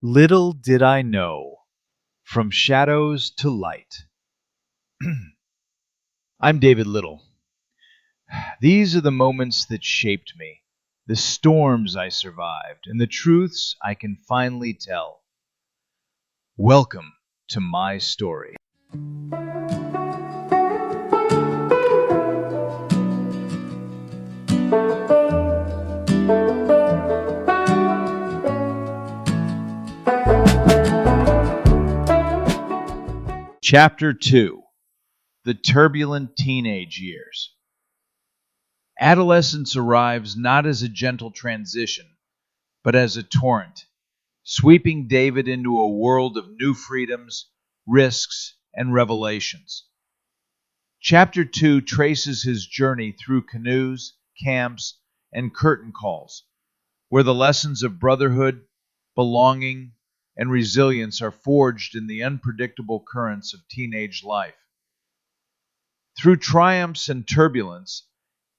Little did I know, from shadows to light. I'm David Liddle. These are the moments that shaped me, the storms I survived, and the truths I can finally tell. Welcome to my story. Chapter 2: The Turbulent Teenage Years. Adolescence arrives not as a gentle transition, but as a torrent, sweeping David into a world of new freedoms, risks, and revelations. Chapter 2 traces his journey through canoes, camps, and curtain calls, where the lessons of brotherhood, belonging, and resilience are forged in the unpredictable currents of teenage life. Through triumphs and turbulence,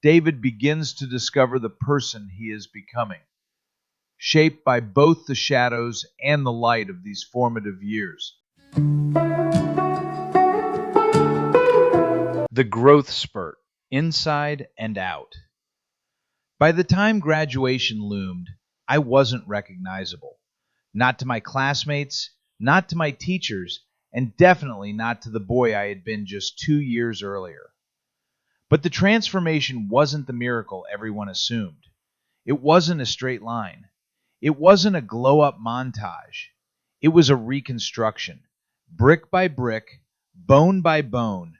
David begins to discover the person he is becoming, shaped by both the shadows and the light of these formative years. The growth spurt, inside and out. By the time graduation loomed, I wasn't recognizable. Not to my classmates, not to my teachers, and definitely not to the boy I had been just 2 years earlier. But the transformation wasn't the miracle everyone assumed. It wasn't a straight line. It wasn't a glow-up montage. It was a reconstruction, brick by brick, bone by bone,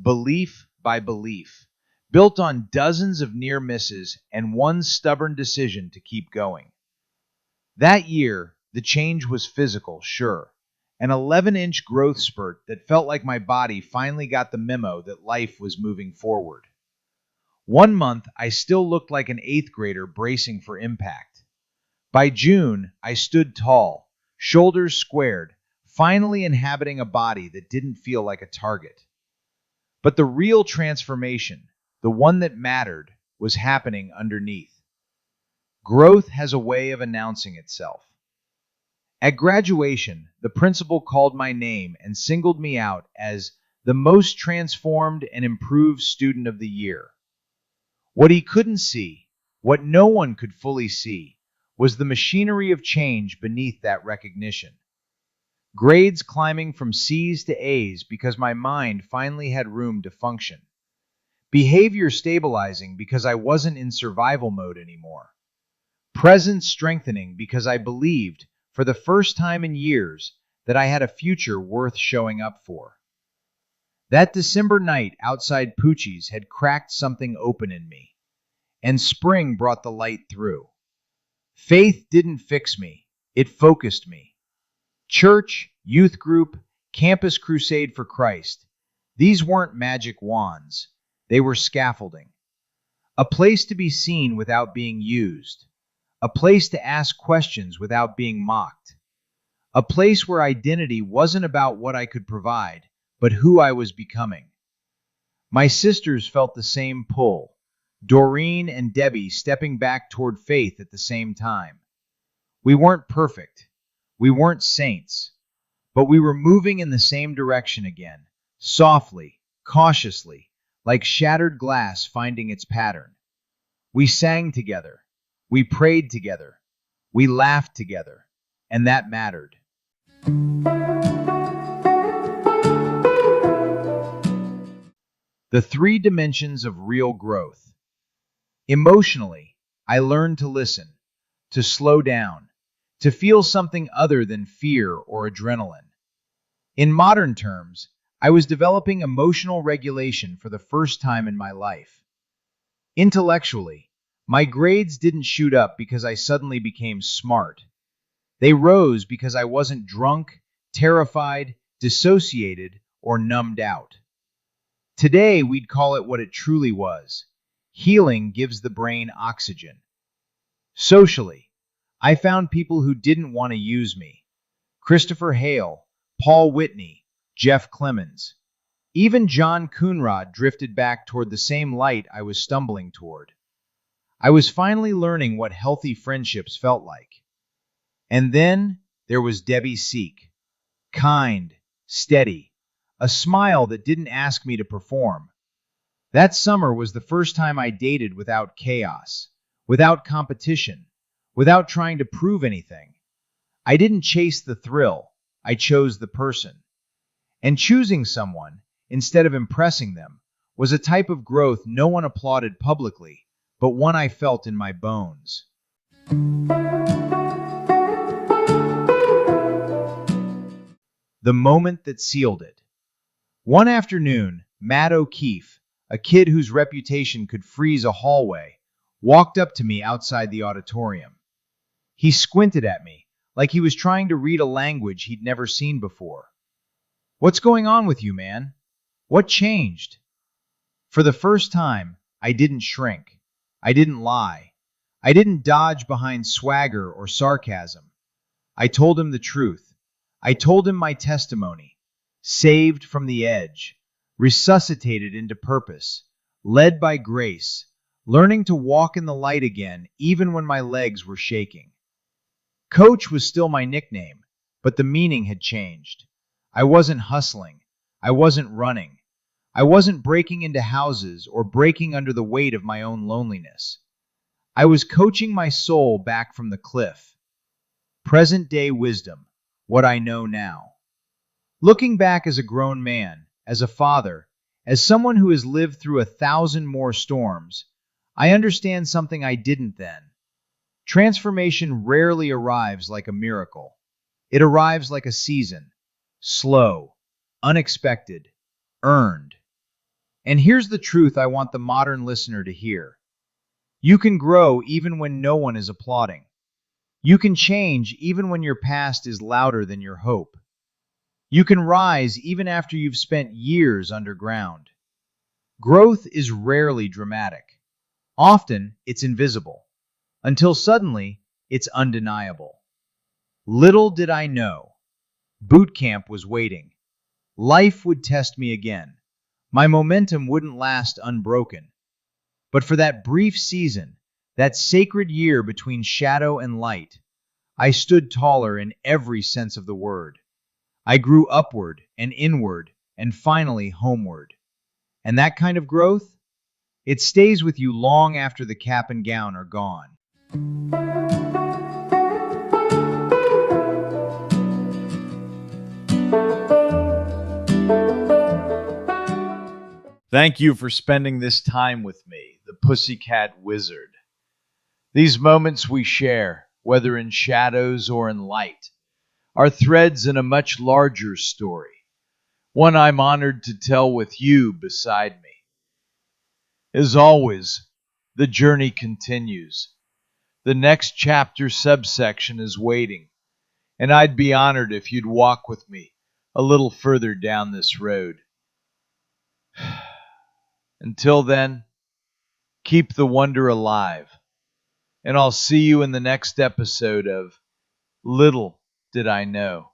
belief by belief, built on dozens of near misses and one stubborn decision to keep going. That year, the change was physical, sure, an 11-inch growth spurt that felt like my body finally got the memo that life was moving forward. 1 month, I still looked like an 8th grader bracing for impact. By June, I stood tall, shoulders squared, finally inhabiting a body that didn't feel like a target. But the real transformation, the one that mattered, was happening underneath. Growth has a way of announcing itself. At graduation, the principal called my name and singled me out as the most transformed and improved student of the year. What he couldn't see, what no one could fully see, was the machinery of change beneath that recognition. Grades climbing from C's to A's because my mind finally had room to function. Behavior stabilizing because I wasn't in survival mode anymore. Presence strengthening because I believed, for the first time in years, that I had a future worth showing up for. That December night outside Poochie's had cracked something open in me, and spring brought the light through. Faith didn't fix me, it focused me. Church, youth group, campus crusade for Christ. These weren't magic wands. They were scaffolding. A place to be seen without being used. A place to ask questions without being mocked. A place where identity wasn't about what I could provide, but who I was becoming. My sisters felt the same pull. Doreen and Debbie stepping back toward faith at the same time. We weren't perfect. We weren't saints. But we were moving in the same direction again, softly, cautiously, like shattered glass finding its pattern. We sang together. We prayed together. We laughed together. And that mattered. The 3 dimensions of real growth. Emotionally, I learned to listen, to slow down, to feel something other than fear or adrenaline. In modern terms, I was developing emotional regulation for the first time in my life. Intellectually, my grades didn't shoot up because I suddenly became smart. They rose because I wasn't drunk, terrified, dissociated, or numbed out. Today, we'd call it what it truly was. Healing gives the brain oxygen. Socially, I found people who didn't want to use me. Christopher Hale, Paul Whitney, Jeff Clemens. Even John Coonrod drifted back toward the same light I was stumbling toward. I was finally learning what healthy friendships felt like. And then there was Debbie Seek. Kind, steady, a smile that didn't ask me to perform. That summer was the first time I dated without chaos, without competition, without trying to prove anything. I didn't chase the thrill, I chose the person. And choosing someone, instead of impressing them, was a type of growth no one applauded publicly, but one I felt in my bones. The moment that sealed it. One afternoon, Matt O'Keefe, a kid whose reputation could freeze a hallway, walked up to me outside the auditorium. He squinted at me, like he was trying to read a language he'd never seen before. "What's going on with you, man? What changed?" For the first time, I didn't shrink. I didn't lie. I didn't dodge behind swagger or sarcasm. I told him the truth. I told him my testimony, saved from the edge, resuscitated into purpose, led by grace, learning to walk in the light again even when my legs were shaking. Coach was still my nickname, but the meaning had changed. I wasn't hustling. I wasn't running. I wasn't breaking into houses or breaking under the weight of my own loneliness. I was coaching my soul back from the cliff. Present-day wisdom, what I know now. Looking back as a grown man, as a father, as someone who has lived through 1,000 more storms, I understand something I didn't then. Transformation rarely arrives like a miracle. It arrives like a season, slow, unexpected, earned. And here's the truth I want the modern listener to hear. You can grow even when no one is applauding. You can change even when your past is louder than your hope. You can rise even after you've spent years underground. Growth is rarely dramatic. Often, it's invisible. Until suddenly, it's undeniable. Little did I know. Boot camp was waiting. Life would test me again. My momentum wouldn't last unbroken. But for that brief season, that sacred year between shadow and light, I stood taller in every sense of the word. I grew upward and inward and finally homeward. And that kind of growth? It stays with you long after the cap and gown are gone. Thank you for spending this time with me, the Pussycat Wizard. These moments we share, whether in shadows or in light, are threads in a much larger story, one I'm honored to tell with you beside me. As always, the journey continues. The next chapter subsection is waiting, and I'd be honored if you'd walk with me a little further down this road. Until then, keep the wonder alive, and I'll see you in the next episode of Little Did I Know.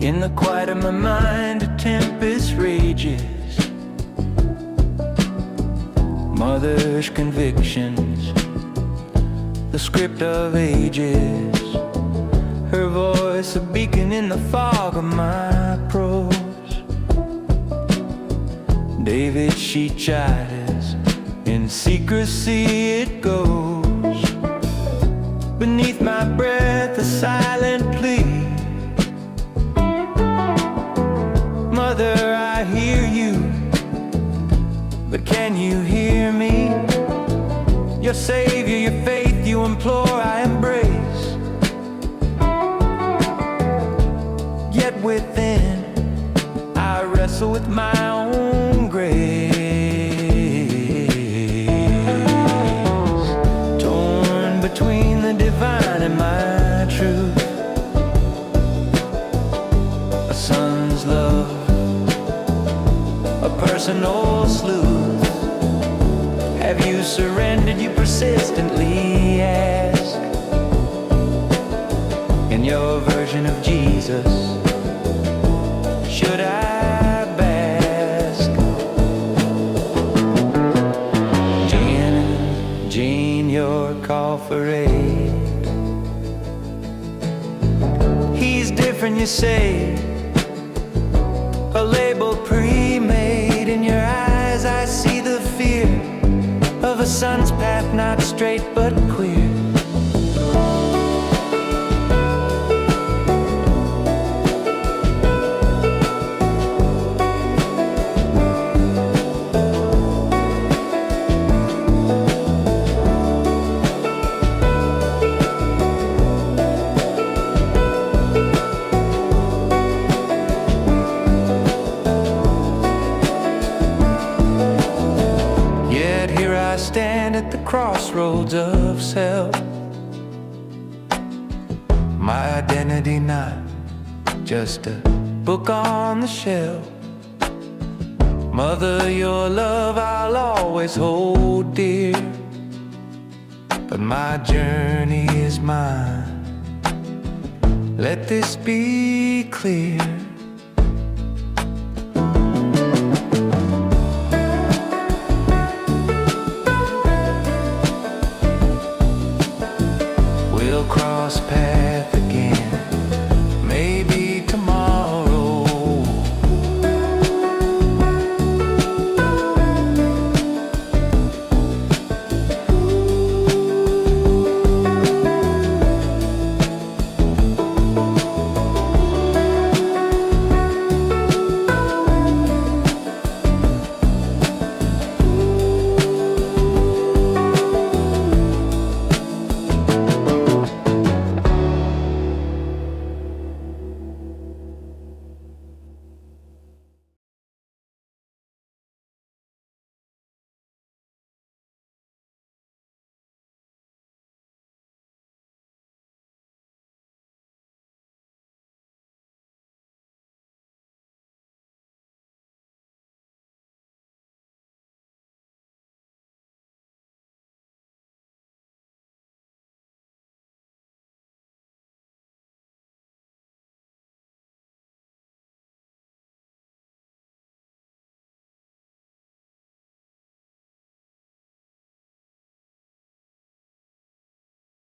In the quiet of my mind, a tempest rages. Mother's convictions, the script of ages. Her voice a beacon in the fog of my prose. David, she chides, in secrecy it goes. Beneath my breath, a silent plea. Mother, I hear you, but can you hear me? Your savior, your faith you implore, I embrace. Yet within, I wrestle wrestle with my own grace. Torn between the divine and my truth. A son's love, a personal sleuth. Have you surrendered? You persistently ask. In your version of Jesus, should I bask? Jane, your call for aid. He's different, you say. A label pre-made. In your eyes I see the fear of a son's path, not straight but queer. I stand at the crossroads of self. My identity not just a book on the shelf. Mother, your love I'll always hold dear, but my journey is mine. Let this be clear.